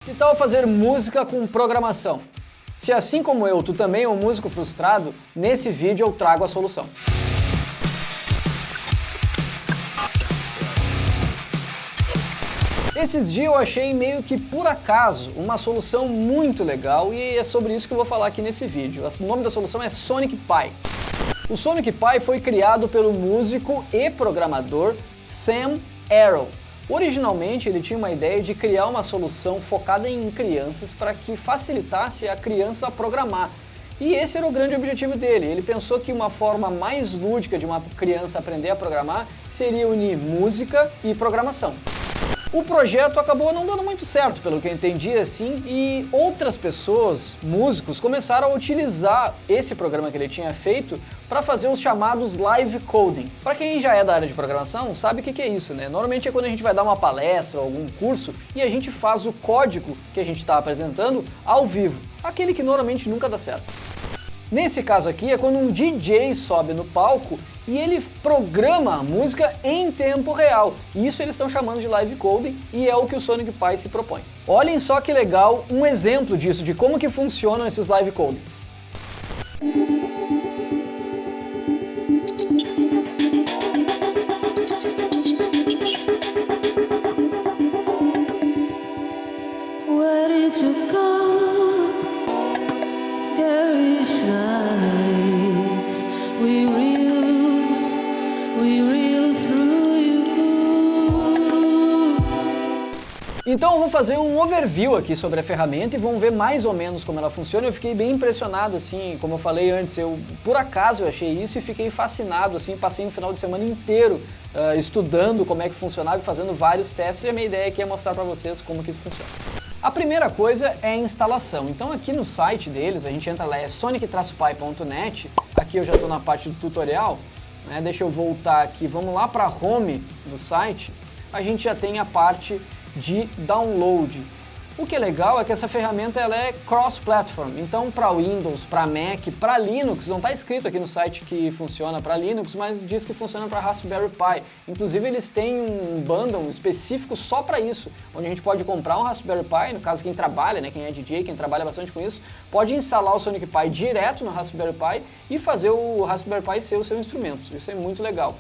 Que tal fazer música com programação? Se assim como eu, tu também é um músico frustrado, nesse vídeo eu trago a solução. Esses dias eu achei meio que por acaso uma solução muito legal e é sobre isso que eu vou falar aqui nesse vídeo. O nome da solução é Sonic Pi. O Sonic Pi foi criado pelo músico e programador Sam Arrow. Originalmente ele tinha uma ideia de criar uma solução focada em crianças para que facilitasse a criança a programar. E esse era o grande objetivo dele. Ele pensou que uma forma mais lúdica de uma criança aprender a programar seria unir música e programação. O projeto acabou não dando muito certo, pelo que eu entendi assim, e outras pessoas, músicos, começaram a utilizar esse programa que ele tinha feito para fazer os chamados live coding. Para quem já é da área de programação, sabe o que é isso, né? Normalmente é quando a gente vai dar uma palestra ou algum curso e a gente faz o código que a gente está apresentando ao vivo, aquele que normalmente nunca dá certo. Nesse caso aqui é quando um DJ sobe no palco e ele programa a música em tempo real. Isso eles estão chamando de live coding e é o que o Sonic Pi se propõe. Olhem só que legal um exemplo disso, de como que funcionam esses live codings. Where did you go? Então eu vou fazer um overview aqui sobre a ferramenta e vamos ver mais ou menos como ela funciona. Eu fiquei bem impressionado, assim, como eu falei antes, por acaso eu achei isso e fiquei fascinado, assim, passei um final de semana inteiro estudando como é que funcionava e fazendo vários testes e a minha ideia aqui é mostrar para vocês como que isso funciona. A primeira coisa é a instalação. Então aqui no site deles, a gente entra lá, é sonic-pi.net, aqui eu já estou na parte do tutorial, né? Deixa eu voltar aqui, vamos lá para a home do site, a gente já tem a parte de download. O que é legal é que essa ferramenta ela é cross-platform, então para Windows, para Mac, para Linux, não está escrito aqui no site que funciona para Linux, mas diz que funciona para Raspberry Pi. Inclusive eles têm um bundle específico só para isso, onde a gente pode comprar um Raspberry Pi, no caso quem trabalha, né, quem é DJ, quem trabalha bastante com isso, pode instalar o Sonic Pi direto no Raspberry Pi e fazer o Raspberry Pi ser o seu instrumento. Isso é muito legal.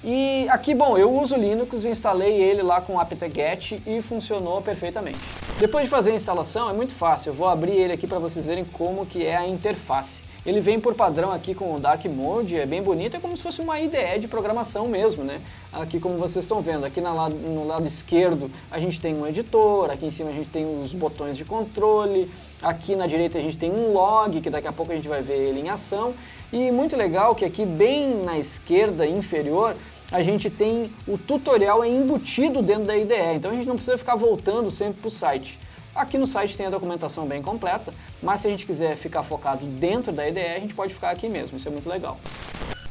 E aqui, bom, eu uso Linux, instalei ele lá com o apt-get e funcionou perfeitamente. Depois de fazer a instalação é muito fácil, eu vou abrir ele aqui para vocês verem como que é a interface. Ele vem por padrão aqui com o Dark Mode, é bem bonito, é como se fosse uma IDE de programação mesmo, né? Aqui como vocês estão vendo, aqui no lado esquerdo a gente tem um editor, aqui em cima a gente tem os botões de controle, aqui na direita a gente tem um log, que daqui a pouco a gente vai ver ele em ação. E muito legal que aqui bem na esquerda inferior a gente tem o tutorial embutido dentro da IDE, então a gente não precisa ficar voltando sempre para o site. Aqui no site tem a documentação bem completa, mas se a gente quiser ficar focado dentro da IDE, a gente pode ficar aqui mesmo, isso é muito legal.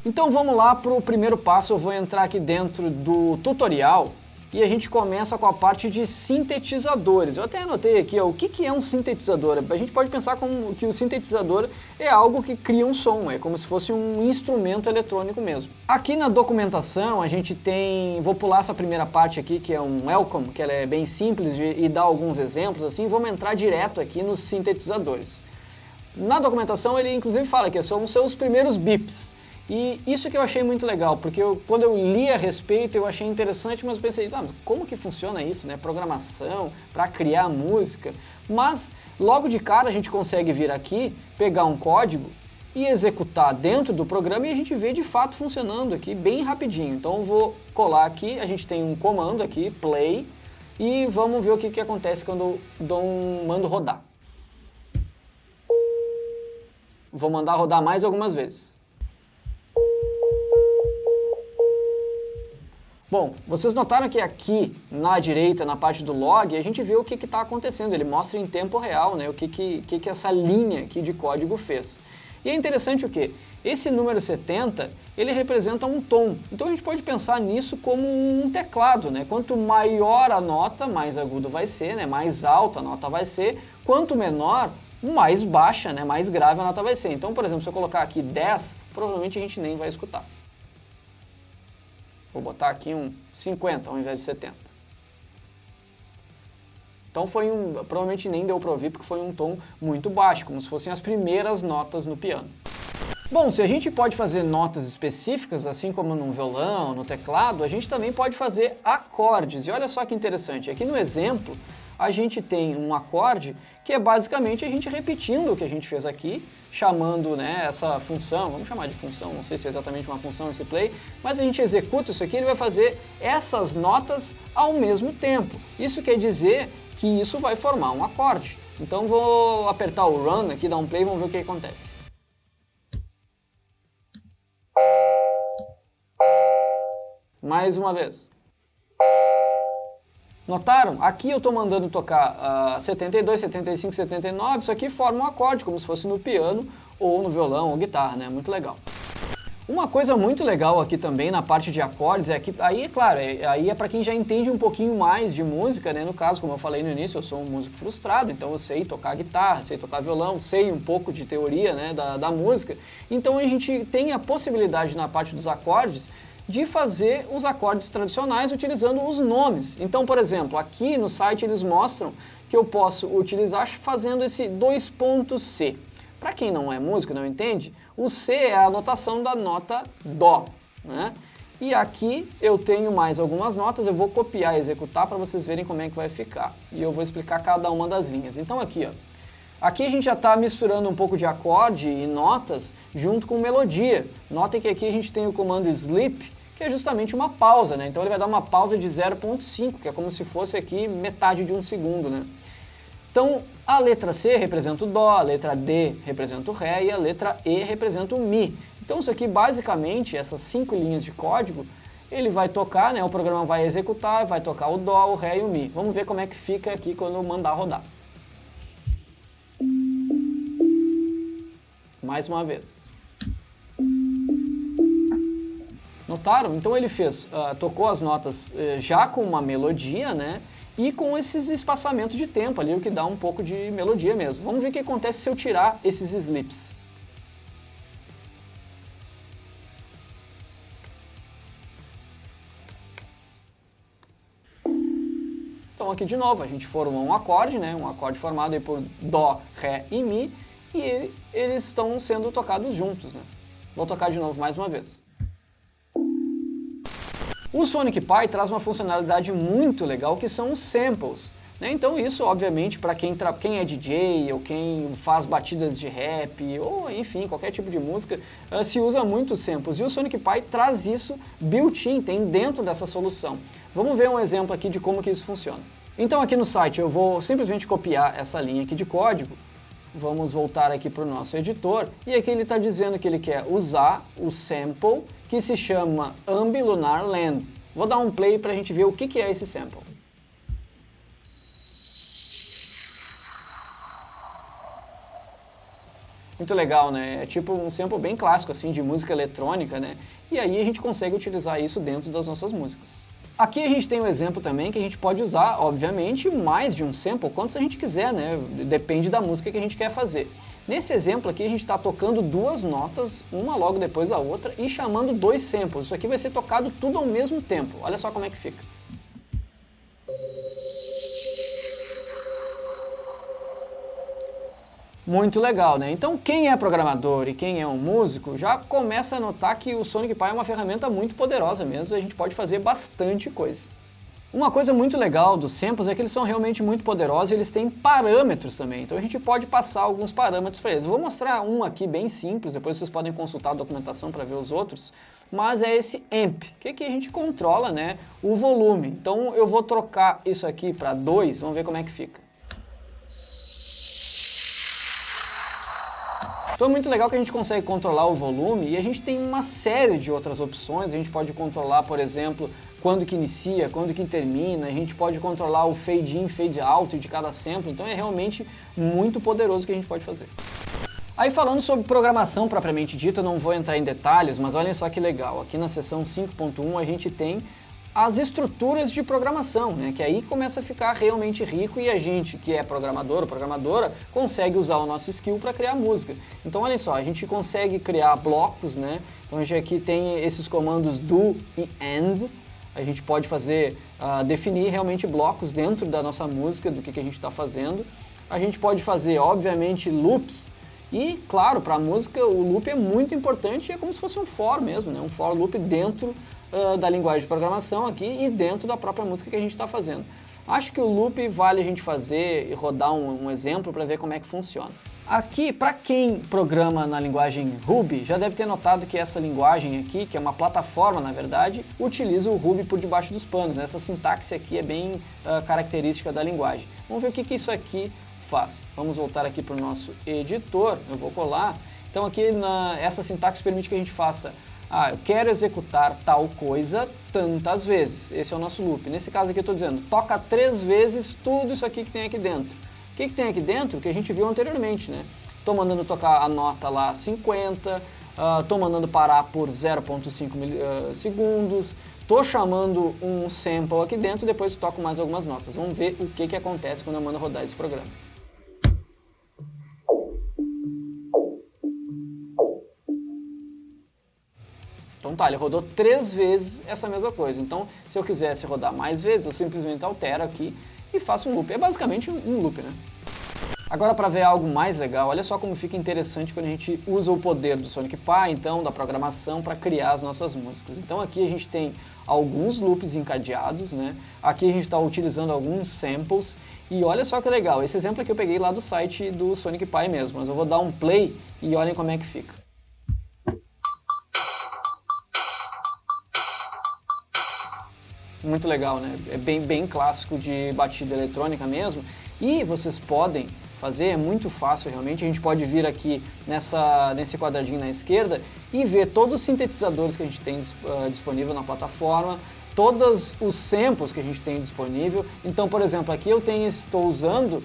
Então vamos lá para o primeiro passo, eu vou entrar aqui dentro do tutorial e a gente começa com a parte de sintetizadores. Eu até anotei aqui, ó, o que é um sintetizador? A gente pode pensar como que o sintetizador é algo que cria um som, é como se fosse um instrumento eletrônico mesmo. Aqui na documentação a gente tem, vou pular essa primeira parte aqui que é um welcome, que ela é bem simples e dá alguns exemplos assim, vamos entrar direto aqui nos sintetizadores. Na documentação ele inclusive fala que são os seus primeiros bips. E isso que eu achei muito legal, porque quando eu li a respeito eu achei interessante, mas pensei, como que funciona isso, né? Programação, para criar música. Mas logo de cara a gente consegue vir aqui, pegar um código e executar dentro do programa e a gente vê de fato funcionando aqui bem rapidinho. Então eu vou colar aqui, a gente tem um comando aqui, play, e vamos ver o que acontece quando eu mando rodar. Vou mandar rodar mais algumas vezes. Bom, vocês notaram que aqui na direita, na parte do log, a gente vê o que está acontecendo. Ele mostra em tempo real, né, o que essa linha aqui de código fez. E é interessante o quê? Esse número 70, ele representa um tom. Então a gente pode pensar nisso como um teclado, né? Quanto maior a nota, mais agudo vai ser, né? Mais alta a nota vai ser. Quanto menor, mais baixa, né? Mais grave a nota vai ser. Então, por exemplo, se eu colocar aqui 10, provavelmente a gente nem vai escutar. Vou botar aqui um 50 ao invés de 70. Então provavelmente nem deu para ouvir porque foi um tom muito baixo, como se fossem as primeiras notas no piano. Bom, se a gente pode fazer notas específicas, assim como no violão, no teclado, a gente também pode fazer acordes. E olha só que interessante, aqui no exemplo a gente tem um acorde que é basicamente a gente repetindo o que a gente fez aqui, chamando, né, essa função, vamos chamar de função, não sei se é exatamente uma função esse play, mas a gente executa isso aqui, ele vai fazer essas notas ao mesmo tempo. Isso quer dizer que isso vai formar um acorde. Então vou apertar o run aqui, dar um play e vamos ver o que acontece. Mais uma vez. Notaram? Aqui eu estou mandando tocar 72, 75, 79, isso aqui forma um acorde, como se fosse no piano, ou no violão, ou guitarra, né? Muito legal. Uma coisa muito legal aqui também na parte de acordes é que, aí é claro, aí é para quem já entende um pouquinho mais de música, né? No caso, como eu falei no início, eu sou um músico frustrado, então eu sei tocar guitarra, sei tocar violão, sei um pouco de teoria, né, da música. Então a gente tem a possibilidade na parte dos acordes de fazer os acordes tradicionais utilizando os nomes. Então, por exemplo, aqui no site eles mostram que eu posso utilizar fazendo esse 2.C. Para quem não é músico, não entende, o C é a notação da nota Dó, né? E aqui eu tenho mais algumas notas, eu vou copiar e executar para vocês verem como é que vai ficar. E eu vou explicar cada uma das linhas. Então aqui, ó. Aqui a gente já está misturando um pouco de acorde e notas junto com melodia. Notem que aqui a gente tem o comando sleep, que é justamente uma pausa, né? Então ele vai dar uma pausa de 0.5, que é como se fosse aqui metade de um segundo, né? Então a letra C representa o Dó, a letra D representa o Ré e a letra E representa o Mi. Então isso aqui basicamente, essas 5 linhas de código, ele vai tocar, né? O programa vai executar, vai tocar o Dó, o Ré e o Mi. Vamos ver como é que fica aqui quando eu mandar rodar. Mais uma vez. Notaram? Então ele tocou as notas já com uma melodia, né? E com esses espaçamentos de tempo ali, o que dá um pouco de melodia mesmo. Vamos ver o que acontece se eu tirar esses slips. Então aqui de novo, a gente formou um acorde, né? Um acorde formado aí por Dó, Ré e Mi, e eles estão sendo tocados juntos, né? Vou tocar de novo mais uma vez. O Sonic Pi traz uma funcionalidade muito legal que são os samples, né? Então isso, obviamente, para quem é DJ ou quem faz batidas de rap ou, enfim, qualquer tipo de música, se usa muito samples. E o Sonic Pi traz isso built-in, tem dentro dessa solução. Vamos ver um exemplo aqui de como que isso funciona. Então aqui no site eu vou simplesmente copiar essa linha aqui de código. Vamos voltar aqui para o nosso editor e aqui ele está dizendo que ele quer usar o sample que se chama Ambilunar Land. Vou dar um play para a gente ver o que é esse sample. Muito legal, né? É tipo um sample bem clássico assim de música eletrônica, né? E aí a gente consegue utilizar isso dentro das nossas músicas. Aqui a gente tem um exemplo também que a gente pode usar, obviamente, mais de um sample, quantos a gente quiser, né? Depende da música que a gente quer fazer. Nesse exemplo aqui a gente está tocando duas notas, uma logo depois da outra, e chamando dois samples. Isso aqui vai ser tocado tudo ao mesmo tempo. Olha só como é que fica. Muito legal, né? Então quem é programador e quem é um músico já começa a notar que o Sonic Pi é uma ferramenta muito poderosa mesmo, e a gente pode fazer bastante coisa. Uma coisa muito legal dos samples é que eles são realmente muito poderosos e eles têm parâmetros também, então a gente pode passar alguns parâmetros para eles. Eu vou mostrar um aqui bem simples, depois vocês podem consultar a documentação para ver os outros, mas é esse amp, que a gente controla, né, o volume. Então eu vou trocar isso aqui para 2, vamos ver como é que fica. Então é muito legal que a gente consegue controlar o volume e a gente tem uma série de outras opções. A gente pode controlar, por exemplo, quando que inicia, quando que termina. A gente pode controlar o fade in, fade out de cada sample. Então é realmente muito poderoso o que a gente pode fazer. Aí falando sobre programação propriamente dita, eu não vou entrar em detalhes, mas olhem só que legal. Aqui na seção 5.1 a gente tem as estruturas de programação, né? Que aí começa a ficar realmente rico e a gente que é programador ou programadora consegue usar o nosso skill para criar música. Então olha só, a gente consegue criar blocos, né? Então a gente aqui tem esses comandos do e and. A gente pode fazer, definir realmente blocos dentro da nossa música, do que a gente está fazendo. A gente pode fazer, obviamente, loops. E, claro, para a música o loop é muito importante, é como se fosse um for mesmo, né? Um for loop dentro da linguagem de programação aqui e dentro da própria música que a gente está fazendo. Acho que o loop vale a gente fazer e rodar um exemplo para ver como é que funciona. Aqui, para quem programa na linguagem Ruby, já deve ter notado que essa linguagem aqui, que é uma plataforma na verdade, utiliza o Ruby por debaixo dos panos. Essa sintaxe aqui é bem característica da linguagem. Vamos ver o que isso aqui faz. Vamos voltar aqui para o nosso editor, eu vou colar. Então aqui essa sintaxe permite que a gente faça, eu quero executar tal coisa tantas vezes. Esse é o nosso loop. Nesse caso aqui eu estou dizendo, toca 3 vezes tudo isso aqui que tem aqui dentro. O que tem aqui dentro? Que a gente viu anteriormente, né? Estou mandando tocar a nota lá 50, estou mandando parar por 0,5 segundos, estou chamando um sample aqui dentro e depois toco mais algumas notas. Vamos ver o que acontece quando eu mando rodar esse programa. Então tá, ele rodou 3 vezes essa mesma coisa. Então, se eu quisesse rodar mais vezes, eu simplesmente altero aqui e faço um loop. É basicamente um loop, né? Agora, para ver algo mais legal, olha só como fica interessante quando a gente usa o poder do Sonic Pi, então, da programação, para criar as nossas músicas. Então aqui a gente tem alguns loops encadeados, né? Aqui a gente está utilizando alguns samples e olha só que legal, esse exemplo aqui eu peguei lá do site do Sonic Pi mesmo, mas eu vou dar um play e olhem como é que fica. Muito legal, né? É bem clássico de batida eletrônica mesmo. E vocês podem fazer, é muito fácil realmente, a gente pode vir aqui nesse quadradinho na esquerda e ver todos os sintetizadores que a gente tem disponível na plataforma, todos os samples que a gente tem disponível. Então, por exemplo, aqui eu estou usando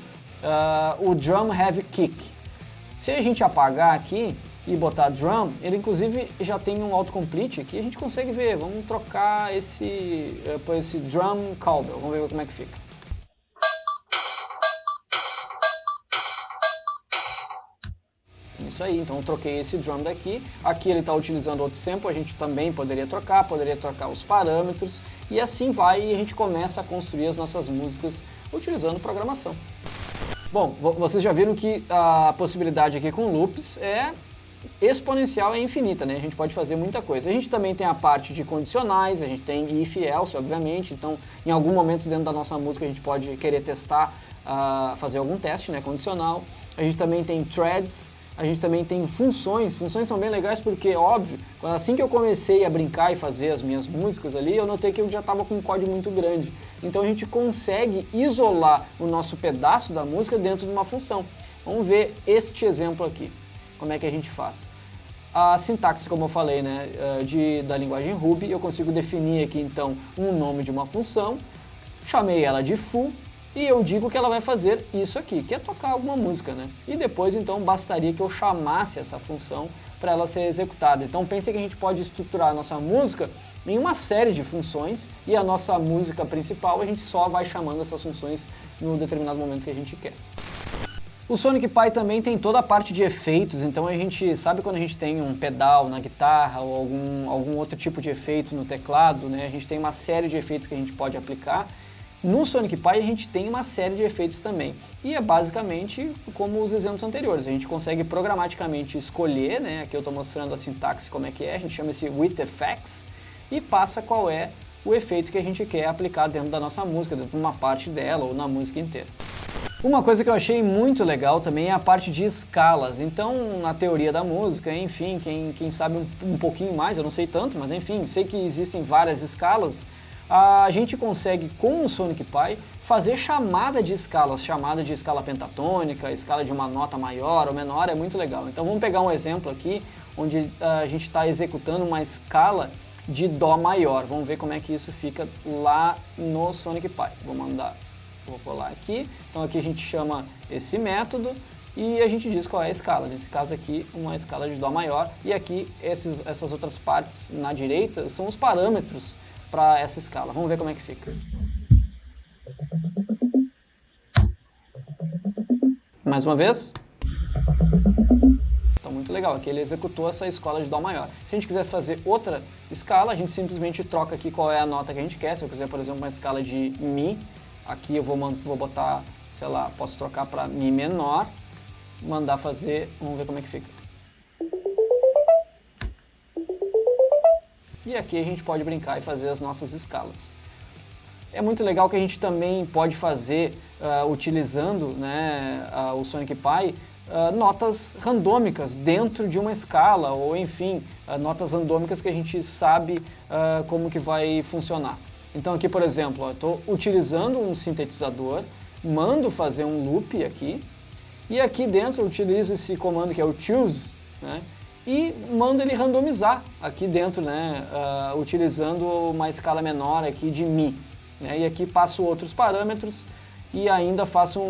o Drum Heavy Kick. Se a gente apagar aqui e botar drum, ele inclusive já tem um autocomplete aqui, a gente consegue ver. Vamos trocar por esse drum cowbell, vamos ver como é que fica. Isso aí, então eu troquei esse drum daqui, aqui ele está utilizando outro sample, a gente também poderia trocar os parâmetros e assim vai e a gente começa a construir as nossas músicas utilizando programação. Bom, vocês já viram que a possibilidade aqui com loops é exponencial, é infinita, né? A gente pode fazer muita coisa. A gente também tem a parte de condicionais, a gente tem if e else, obviamente, então em algum momento dentro da nossa música a gente pode querer testar, fazer algum teste, né, condicional. A gente também tem threads, a gente também tem funções. Funções são bem legais porque, óbvio, assim que eu comecei a brincar e fazer as minhas músicas ali, eu notei que eu já estava com um código muito grande. Então a gente consegue isolar o nosso pedaço da música dentro de uma função. Vamos ver este exemplo aqui. Como é que a gente faz? A sintaxe, como eu falei, né, da linguagem Ruby, eu consigo definir aqui então um nome de uma função, chamei ela de foo e eu digo que ela vai fazer isso aqui, que é tocar alguma música, né? E depois então bastaria que eu chamasse essa função para ela ser executada. Então pense que a gente pode estruturar a nossa música em uma série de funções e a nossa música principal a gente só vai chamando essas funções no determinado momento que a gente quer. O Sonic Pi também tem toda a parte de efeitos, então a gente sabe quando a gente tem um pedal na guitarra ou algum outro tipo de efeito no teclado, né? A gente tem uma série de efeitos que a gente pode aplicar. No Sonic Pi a gente tem uma série de efeitos também, e é basicamente como os exemplos anteriores, a gente consegue programaticamente escolher, né? Aqui eu estou mostrando a sintaxe como é que é, a gente chama esse with effects e passa qual é o efeito que a gente quer aplicar dentro da nossa música, dentro de uma parte dela ou na música inteira. Uma coisa que eu achei muito legal também é a parte de escalas. Então, na teoria da música, enfim, quem sabe um pouquinho mais, eu não sei tanto, mas enfim, sei que existem várias escalas, a gente consegue, com o Sonic Pi, fazer chamada de escala pentatônica, escala de uma nota maior ou menor, é muito legal. Então vamos pegar um exemplo aqui, onde a gente está executando uma escala de Dó maior. Vamos ver como é que isso fica lá no Sonic Pi. Vou colar aqui, então aqui a gente chama esse método e a gente diz qual é a escala. Nesse caso aqui, uma escala de Dó maior, e aqui essas outras partes na direita são os parâmetros para essa escala. Vamos ver como é que fica. Mais uma vez. Então, muito legal, aqui ele executou essa escala de Dó maior. Se a gente quisesse fazer outra escala, a gente simplesmente troca aqui qual é a nota que a gente quer. Se eu quiser, por exemplo, uma escala de Mi, aqui eu vou botar, sei lá, posso trocar para Mi menor, mandar fazer, vamos ver como é que fica. E aqui a gente pode brincar e fazer as nossas escalas. É muito legal que a gente também pode fazer, utilizando, né, o Sonic Pi, notas randômicas dentro de uma escala, ou enfim, notas randômicas que a gente sabe como que vai funcionar. Então aqui, por exemplo, eu estou utilizando um sintetizador, mando fazer um loop aqui, e aqui dentro eu utilizo esse comando que é o choose, né, e mando ele randomizar aqui dentro, né, utilizando uma escala menor aqui de Mi. Né, e aqui passo outros parâmetros e ainda faço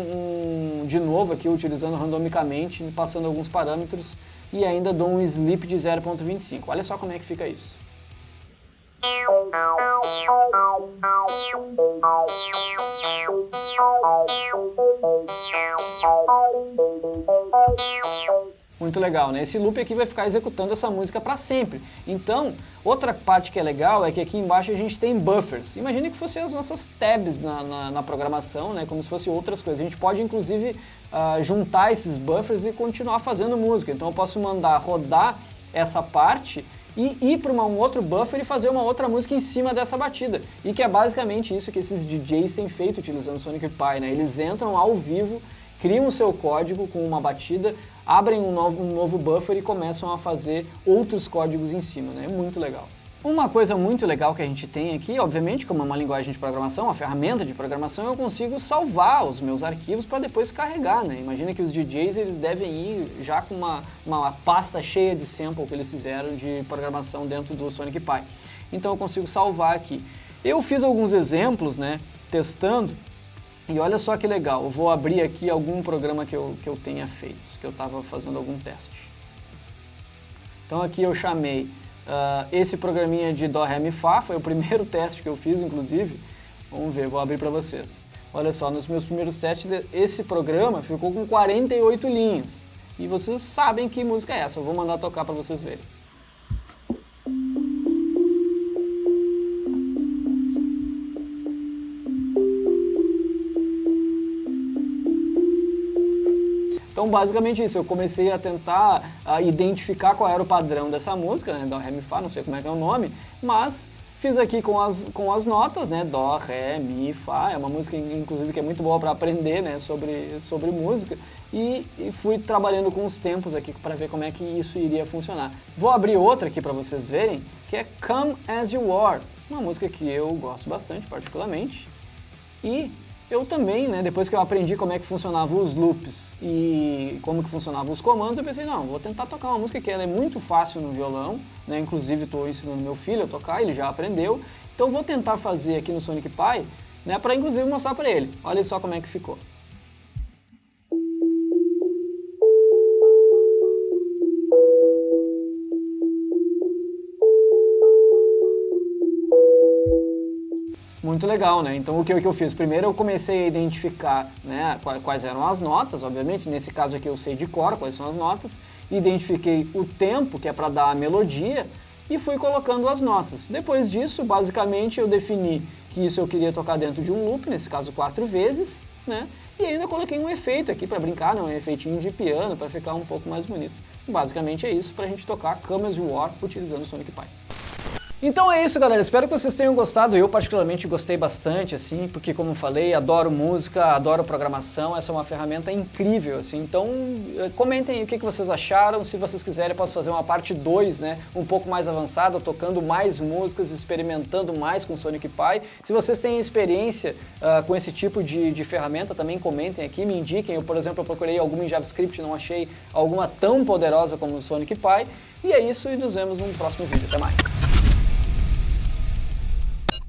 de novo aqui utilizando randomicamente, passando alguns parâmetros e ainda dou um sleep de 0.25. Olha só como é que fica isso. Muito legal, né? Esse loop aqui vai ficar executando essa música para sempre. Então, outra parte que é legal é que aqui embaixo a gente tem buffers. Imagine que fossem as nossas tabs na programação, né? Como se fossem outras coisas. A gente pode, inclusive, juntar esses buffers e continuar fazendo música. Então, eu posso mandar rodar essa parte e ir para um outro buffer e fazer uma outra música em cima dessa batida. E que é basicamente isso que esses DJs têm feito utilizando o Sonic Pi, né? Eles entram ao vivo, criam o seu código com uma batida, abrem um novo buffer e começam a fazer outros códigos em cima, né? É muito legal. Uma coisa muito legal que a gente tem aqui, obviamente, como é uma linguagem de programação, uma ferramenta de programação, eu consigo salvar os meus arquivos para depois carregar, né? Imagina que os DJs eles devem ir já com uma pasta cheia de sample que eles fizeram de programação dentro do Sonic Pi. Então eu consigo salvar aqui. Eu fiz alguns exemplos, né, testando. E olha só que legal, eu vou abrir aqui algum programa que eu tenha feito, que eu estava fazendo algum teste. Então aqui eu chamei esse programinha de Dó, Ré, Mi, Fá, foi o primeiro teste que eu fiz, inclusive. Vamos ver, vou abrir para vocês. Olha só, nos meus primeiros testes, esse programa ficou com 48 linhas. E vocês sabem que música é essa, eu vou mandar tocar para vocês verem. Então, basicamente isso, eu comecei a tentar identificar qual era o padrão dessa música, né, Dó, Ré, Mi, Fá, não sei como é que é o nome, mas fiz aqui com as notas, né, Dó, Ré, Mi, Fá, é uma música, inclusive, que é muito boa para aprender, né, sobre música, e fui trabalhando com os tempos aqui para ver como é que isso iria funcionar. Vou abrir outra aqui para vocês verem, que é Come As You Are, uma música que eu gosto bastante, particularmente, e eu também, né, depois que eu aprendi como é que funcionavam os loops e como que funcionavam os comandos, eu pensei, não, vou tentar tocar uma música que ela é muito fácil no violão, né, inclusive estou ensinando meu filho a tocar, ele já aprendeu, então vou tentar fazer aqui no Sonic Pi, né, para inclusive mostrar para ele. Olha só como é que ficou. Muito legal, né? Então o que eu fiz? Primeiro eu comecei a identificar, né, quais eram as notas, obviamente, nesse caso aqui eu sei de cor quais são as notas, identifiquei o tempo, que é para dar a melodia, e fui colocando as notas. Depois disso, basicamente, eu defini que isso eu queria tocar dentro de um loop, nesse caso 4 vezes, né? E ainda coloquei um efeito aqui para brincar, né? Um efeitinho de piano para ficar um pouco mais bonito. Basicamente é isso para a gente tocar Come As You Are utilizando o Sonic Pi. Então é isso, galera, espero que vocês tenham gostado, eu particularmente gostei bastante, assim, porque como eu falei, adoro música, adoro programação, essa é uma ferramenta incrível, assim, então comentem aí o que vocês acharam, se vocês quiserem eu posso fazer uma parte 2, né, um pouco mais avançada, tocando mais músicas, experimentando mais com o Sonic Pi. Se vocês têm experiência com esse tipo de ferramenta, também comentem aqui, me indiquem, eu, por exemplo, eu procurei alguma em JavaScript, não achei alguma tão poderosa como o Sonic Pi, e é isso, e nos vemos no próximo vídeo, até mais!